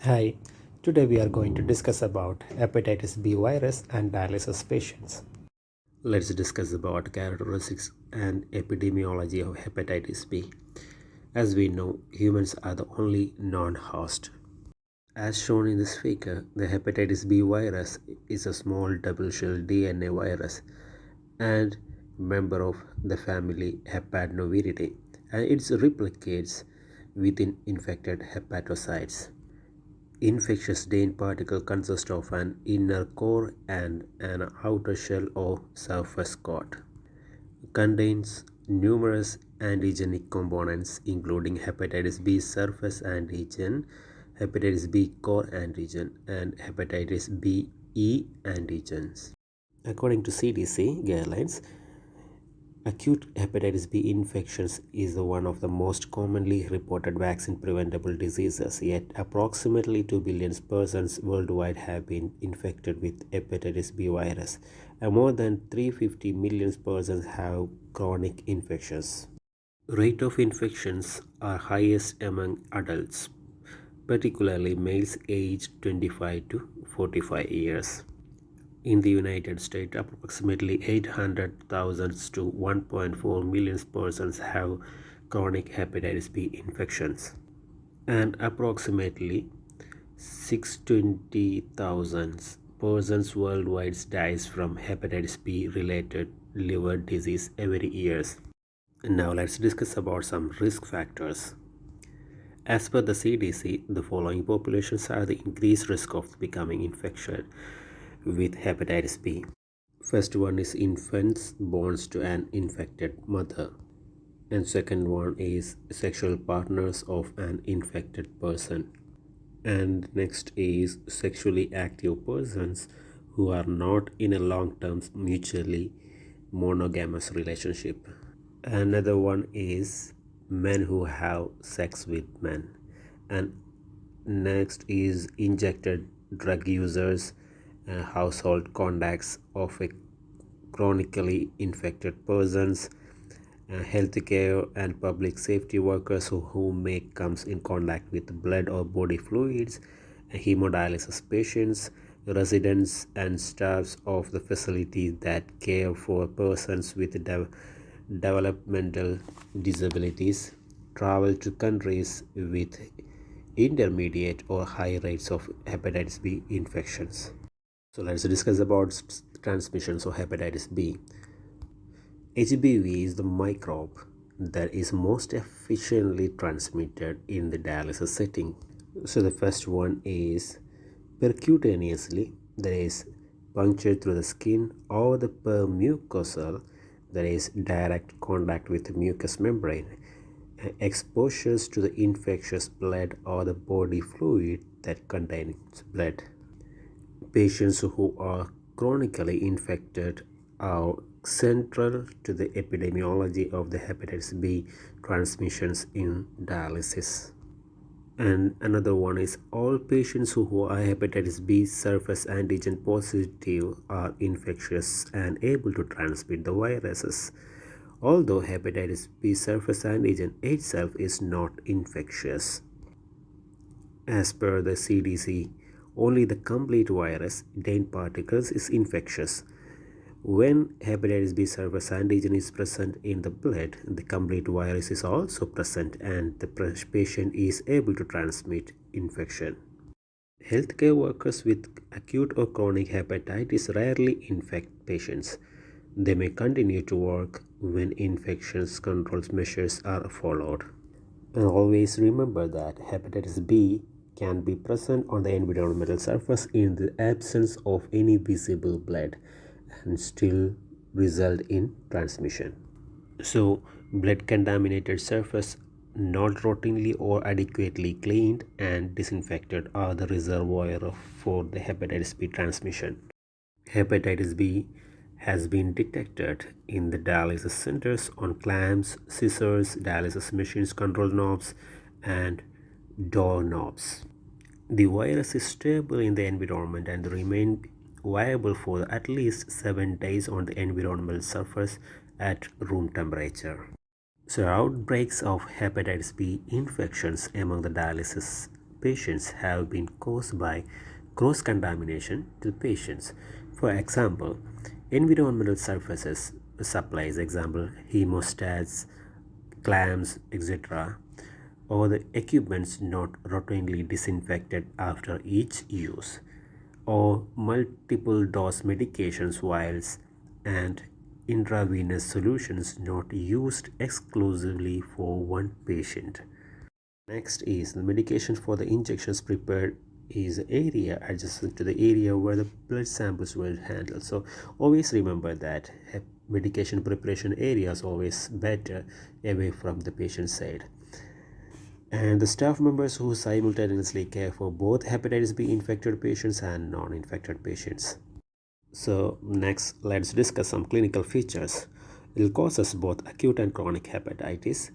Hi, today we are going to discuss about hepatitis B virus and dialysis patients. Let's discuss about characteristics and epidemiology of hepatitis B. As we know, humans are the only non-host. As shown in this figure, the hepatitis B virus is a small double-shell DNA virus and member of the family Hepatnoviridae, and it replicates within infected hepatocytes. Infectious DNA particle consist of an inner core and an outer shell or surface coat. Contains numerous antigenic components including hepatitis B surface antigen, hepatitis B core antigen, and hepatitis B E antigens. According to CDC guidelines, acute hepatitis B infections is one of the most commonly reported vaccine-preventable diseases, yet approximately 2 billion persons worldwide have been infected with hepatitis B virus, and more than 350 million persons have chronic infections. Rate of infections are highest among adults, particularly males aged 25 to 45 years. In the United States, approximately 800,000 to 1.4 million persons have chronic hepatitis B infections, and approximately 620,000 persons worldwide dies from hepatitis B related liver disease every year. Now let's discuss about some risk factors. As per the CDC, the following populations are the increased risk of becoming infected with hepatitis B. First one is infants born to an infected mother, and second one is sexual partners of an infected person, and next is sexually active persons who are not in a long-term mutually monogamous relationship. Another one is men who have sex with men, and next is injected drug users, household contacts of a chronically infected persons, healthcare and public safety workers who may comes in contact with blood or body fluids, hemodialysis patients, residents and staffs of the facilities that care for persons with developmental disabilities, travel to countries with intermediate or high rates of hepatitis B infections. So let's discuss about transmissions of hepatitis B. HBV is the microbe that is most efficiently transmitted in the dialysis setting. So the first one is percutaneously, that is punctured through the skin, or the permucosal, that is direct contact with the mucous membrane. Exposures to the infectious blood or the body fluid that contains blood. Patients who are chronically infected are central to the epidemiology of the hepatitis B transmissions in dialysis. And another one is all patients who are hepatitis B surface antigen positive are infectious and able to transmit the viruses. Although hepatitis B surface antigen itself is not infectious. As per the CDC, only the complete virus, DNA particles, is infectious. When hepatitis B surface antigen is present in the blood, the complete virus is also present and the patient is able to transmit infection. Healthcare workers with acute or chronic hepatitis rarely infect patients. They may continue to work when infection control measures are followed. And always remember that hepatitis B can be present on the environmental surface in the absence of any visible blood and still result in transmission. So, blood contaminated surface not routinely or adequately cleaned and disinfected are the reservoir for the hepatitis B transmission. Hepatitis B has been detected in the dialysis centers on clamps, scissors, dialysis machines, control knobs, and door knobs. The virus is stable in the environment and remain viable for at least 7 days on the environmental surface at room temperature. So outbreaks of hepatitis B infections among the dialysis patients have been caused by cross-contamination to patients. For example, environmental surfaces supplies, example hemostats, clamps, etc., or the equipments not routinely disinfected after each use, or multiple dose medications vials and intravenous solutions not used exclusively for one patient. Next is the medication for the injections prepared is the area adjacent to the area where the blood samples were handled. So always remember that medication preparation area is always better away from the patient side. And the staff members who simultaneously care for both hepatitis B infected patients and non-infected patients. So next, let's discuss some clinical features. It causes both acute and chronic hepatitis.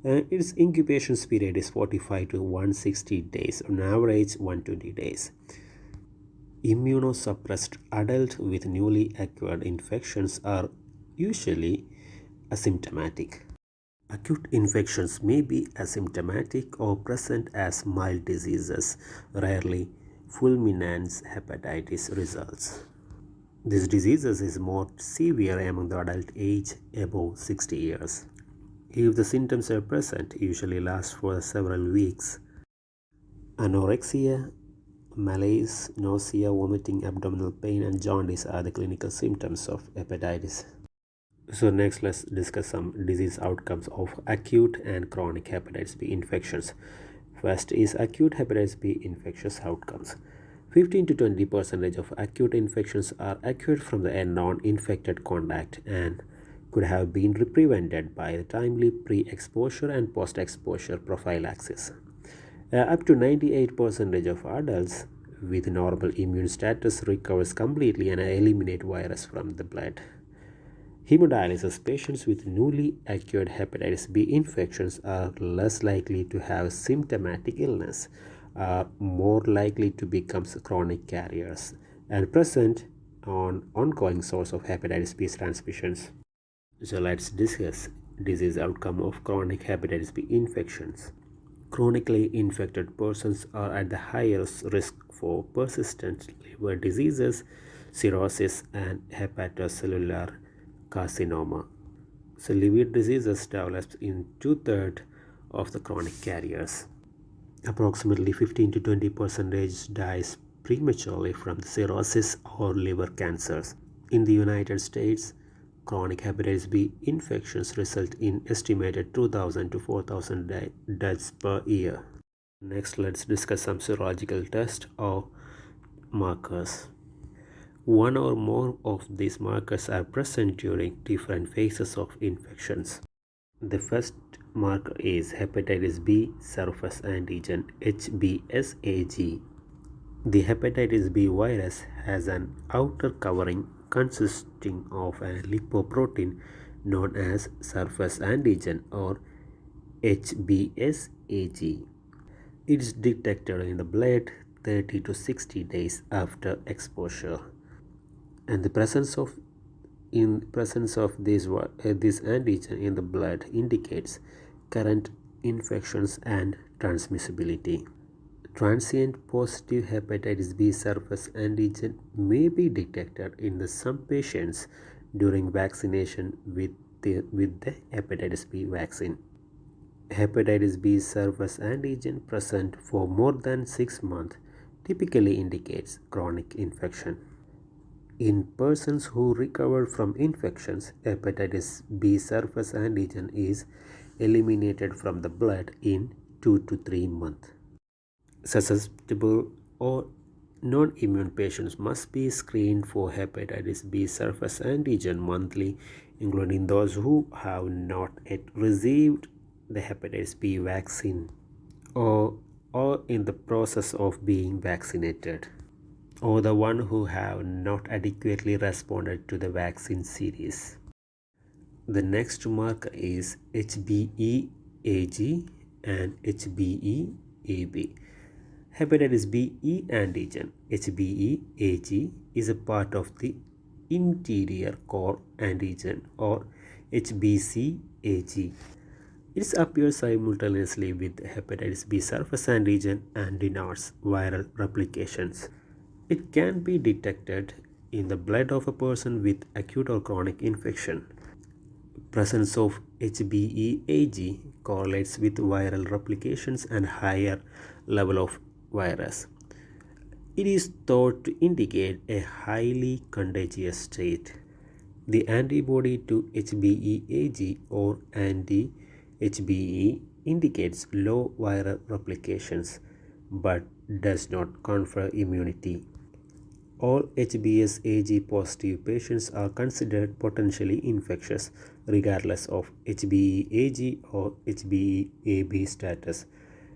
Its incubation period is 45 to 160 days, on average 120 days. Immunosuppressed adults with newly acquired infections are usually asymptomatic. Acute infections may be asymptomatic or present as mild diseases. Rarely, fulminant hepatitis results. This disease is more severe among the adult age above 60 years. If the symptoms are present, usually last for several weeks. Anorexia, malaise, nausea, vomiting, abdominal pain, and jaundice are the clinical symptoms of hepatitis. So next, let's discuss some disease outcomes of acute and chronic hepatitis B infections. First is acute hepatitis B infectious outcomes. 15 to 20% of acute infections are acquired from the non-infected contact and could have been prevented by the timely pre-exposure and post-exposure prophylaxis. Up to 98% of adults with normal immune status recovers completely and eliminate virus from the blood. Hemodialysis patients with newly acquired hepatitis B infections are less likely to have symptomatic illness, are more likely to become chronic carriers, and present on ongoing source of hepatitis B transmissions. So let's discuss disease outcome of chronic hepatitis B infections. Chronically infected persons are at the highest risk for persistent liver diseases, cirrhosis, and hepatocellular carcinoma. So liver diseases develops in two-thirds of the chronic carriers. Approximately 15 to 20% dies prematurely from cirrhosis or liver cancers. In the United States, chronic hepatitis B infections result in estimated 2,000 to 4,000 deaths per year. Next, let's discuss some serological tests or markers. One or more of these markers are present during different phases of infections. The first marker is hepatitis B surface antigen HBsAg. The hepatitis B virus has an outer covering consisting of a lipoprotein known as surface antigen or HBsAg. It is detected in the blood 30 to 60 days after exposure, and the presence of this antigen in the blood indicates current infections and transmissibility. Transient positive hepatitis B surface antigen may be detected in some patients during vaccination with the hepatitis B vaccine. Hepatitis B surface antigen present for more than 6 months typically indicates chronic infection. In persons who recover from infections, hepatitis B surface antigen is eliminated from the blood in 2 to 3 months. Susceptible or non-immune patients must be screened for hepatitis B surface antigen monthly, including those who have not yet received the hepatitis B vaccine or in the process of being vaccinated, or the one who have not adequately responded to the vaccine series. The next marker is HBeAg and HBeAb. Hepatitis B E antigen HBeAg is a part of the interior core antigen or HBcAg. It appears simultaneously with hepatitis B surface antigen and denotes viral replications. It can be detected in the blood of a person with acute or chronic infection. Presence of HBeAg correlates with viral replications and higher level of virus. It is thought to indicate a highly contagious state. The antibody to HBeAg or anti-HBe indicates low viral replications but does not confer immunity. All HBsAg positive patients are considered potentially infectious regardless of HBeAg or HBeAb status,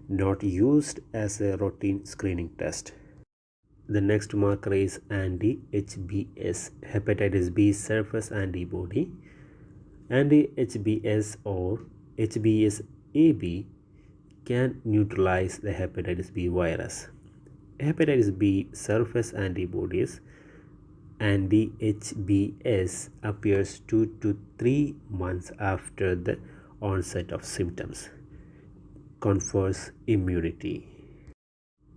not used as a routine screening test. The next marker is anti-HBs, hepatitis B surface antibody. Anti-HBs or HBsAb can neutralize the hepatitis B virus. Hepatitis B surface antibodies anti-HBs appears 2 to 3 months after the onset of symptoms, confers immunity.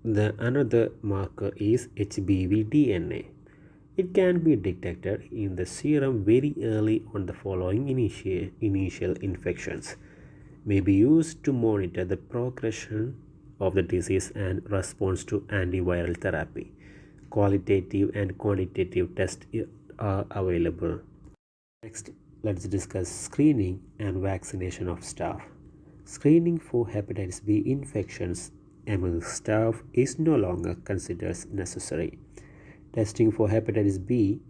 The another marker is HBV DNA. It can be detected in the serum very early on the following initial infections. May be used to monitor the progression of the disease and response to antiviral therapy. Qualitative and quantitative tests are available. Next, let's discuss screening and vaccination of staff. Screening for hepatitis B infections among staff is no longer considered necessary. Testing for hepatitis B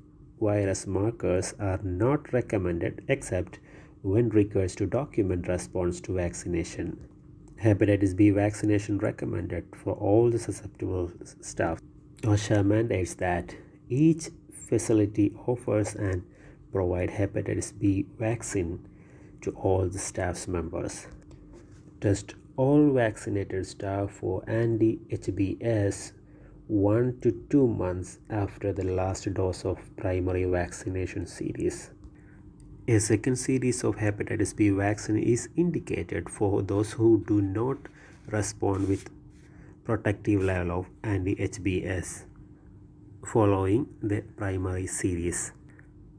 virus markers are not recommended except when required to document response to vaccination. Hepatitis B vaccination recommended for all the susceptible staff. OSHA mandates that each facility offers and provide hepatitis B vaccine to all the staff members. Test all vaccinated staff for anti-HBs 1 to 2 months after the last dose of primary vaccination series. A second series of hepatitis B vaccine is indicated for those who do not respond with protective level of anti-HBs following the primary series.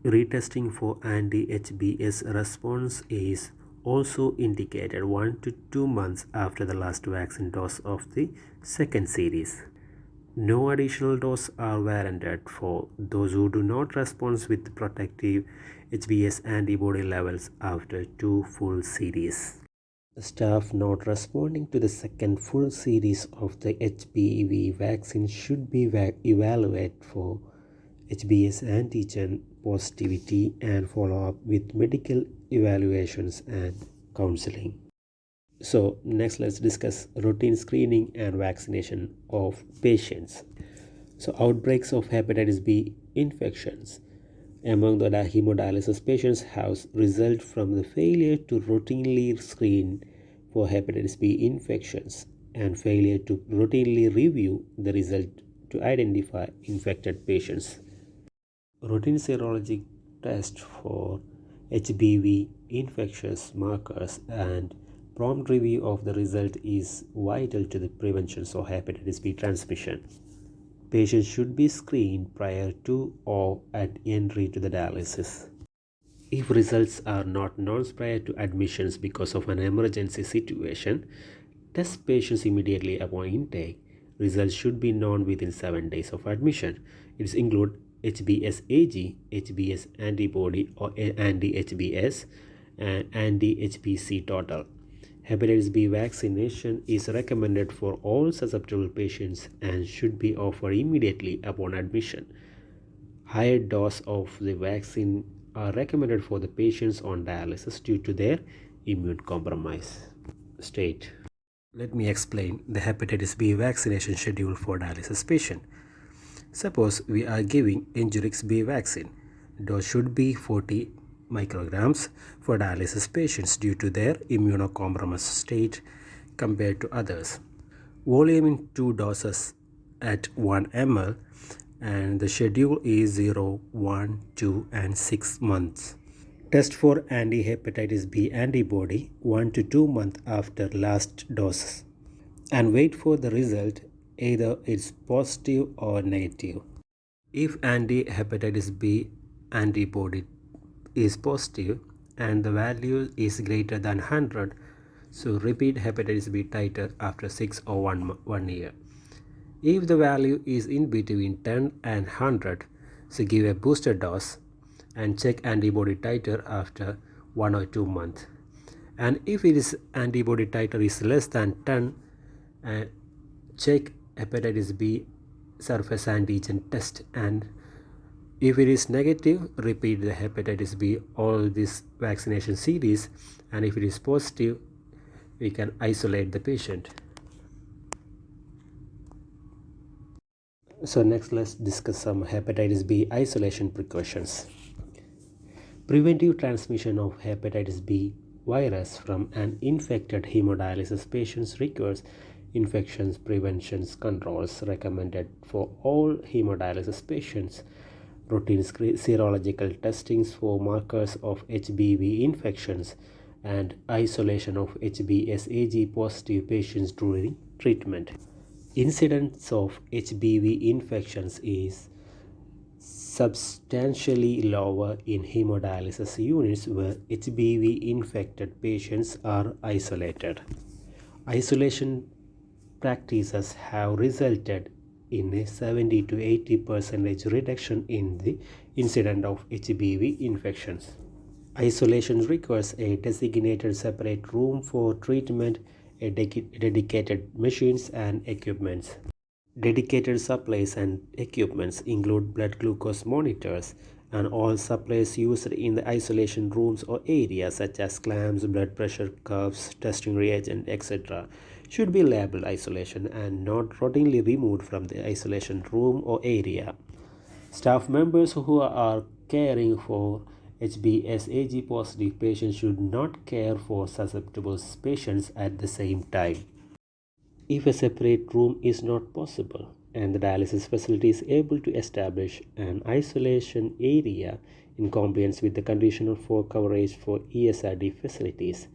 Retesting for anti-HBs response is also indicated 1 to 2 months after the last vaccine dose of the second series. No additional doses are warranted for those who do not respond with protective HBs antibody levels after 2 full series. Staff not responding to the second full series of the HPV vaccine should be evaluated for HBs antigen positivity and follow up with medical evaluations and counseling. So next let's discuss routine screening and vaccination of patients. So outbreaks of hepatitis B infections among the hemodialysis patients have resulted from the failure to routinely screen for hepatitis B infections and failure to routinely review the result to identify infected patients. Routine serology tests for HBV infectious markers and prompt review of the result is vital to the prevention of hepatitis B transmission. Patients should be screened prior to or at entry to the dialysis. If results are not known prior to admissions because of an emergency situation, test patients immediately upon intake. Results should be known within 7 days of admission. It include HBsAg, HBs antibody or anti-HBs, and anti-HBc total. Hepatitis B vaccination is recommended for all susceptible patients and should be offered immediately upon admission. Higher dose of the vaccine are recommended for the patients on dialysis due to their immune compromise state. Let me explain the hepatitis B vaccination schedule for dialysis patient. Suppose we are giving Injurix B vaccine. Dose should be 40 micrograms for dialysis patients due to their immunocompromised state compared to others. Volume in 2 doses at 1 ml and the schedule is 0, 1, 2 and 6 months. Test for anti-hepatitis B antibody 1 to 2 months after last dose and wait for the result, either it's positive or negative. If anti-hepatitis B antibody is positive and the value is greater than 100, so repeat hepatitis B titer after 6 or 1 year. If the value is in between 10 and 100, so give a booster dose and check antibody titer after 1 or 2 months. And if it is antibody titer is less than 10, check hepatitis B surface antigen test, and if it is negative, repeat the hepatitis B all this vaccination series, and if it is positive, we can isolate the patient. So next, let's discuss some hepatitis B isolation precautions. Preventive transmission of hepatitis B virus from an infected hemodialysis patient requires infection prevention controls recommended for all hemodialysis patients. Routine serological testings for markers of HBV infections and isolation of HBsAg positive patients during treatment. Incidence of HBV infections is substantially lower in hemodialysis units where HBV infected patients are isolated. Isolation practices have resulted in a 70 to 80% reduction in the incidence of HBV infections. Isolation requires a designated separate room for treatment, dedicated machines and equipments. Dedicated supplies and equipments include blood glucose monitors, and all supplies used in the isolation rooms or areas such as clamps, blood pressure cuffs, testing reagent, etc. should be labeled isolation and not routinely removed from the isolation room or area. Staff members who are caring for HBsAg positive patients should not care for susceptible patients at the same time. If a separate room is not possible and the dialysis facility is able to establish an isolation area in compliance with the conditional for coverage for ESRD facilities,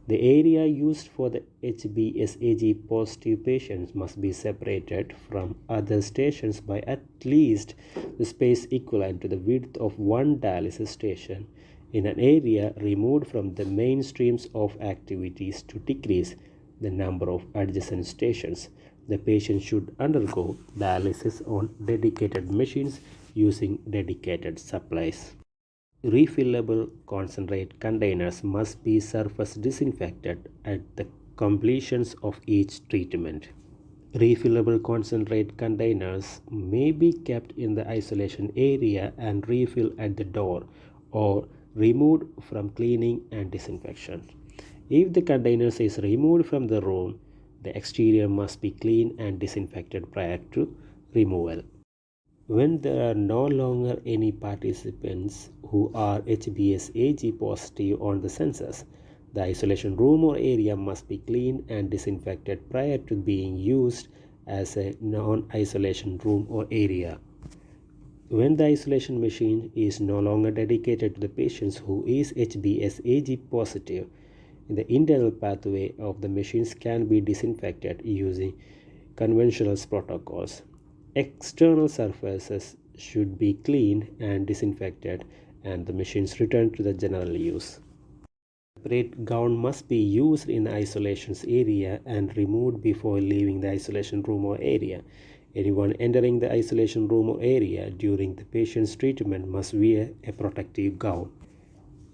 the area used for the HBsAg positive patients must be separated from other stations by at least the space equivalent to the width of one dialysis station in an area removed from the mainstreams of activities to decrease the number of adjacent stations. The patient should undergo dialysis on dedicated machines using dedicated supplies. Refillable concentrate containers must be surface disinfected at the completions of each treatment. Refillable concentrate containers may be kept in the isolation area and refilled at the door or removed from cleaning and disinfection. If the containers is removed from the room, the exterior must be cleaned and disinfected prior to removal. When there are no longer any participants who are HBsAg positive on the census, the isolation room or area must be cleaned and disinfected prior to being used as a non-isolation room or area. When the isolation machine is no longer dedicated to the patients who is HBsAg positive, the internal pathway of the machines can be disinfected using conventional protocols. External surfaces should be cleaned and disinfected and the machines returned to the general use. Separate gown must be used in the isolation area and removed before leaving the isolation room or area. Anyone entering the isolation room or area during the patient's treatment must wear a protective gown.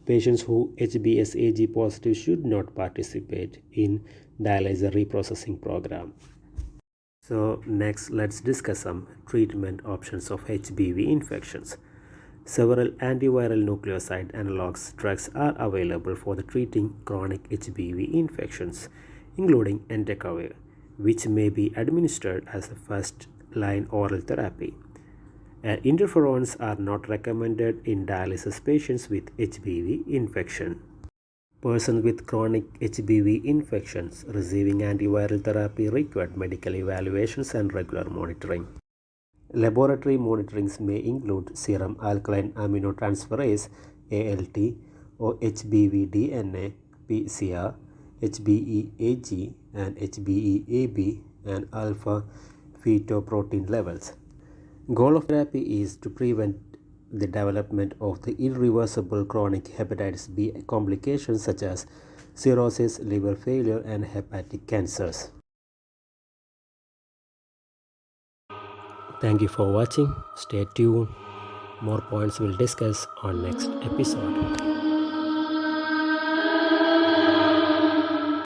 Patients who HBsAg positive should not participate in dialyzer reprocessing program. So next, let's discuss some treatment options of HBV infections. Several antiviral nucleoside analogs drugs are available for the treating chronic HBV infections, including entecavir, which may be administered as a first-line oral therapy. Interferons are not recommended in dialysis patients with HBV infection. Persons with chronic HBV infections receiving antiviral therapy require medical evaluations and regular monitoring. Laboratory monitorings may include serum alkaline aminotransferase ALT, or HBV DNA, PCR, HBeAg and HBeAb, and alpha fetoprotein levels. Goal of therapy is to prevent the development of the irreversible chronic hepatitis B complications such as cirrhosis, liver failure, and hepatic cancers. Thank you for watching. Stay tuned. More points we'll discuss on next episode.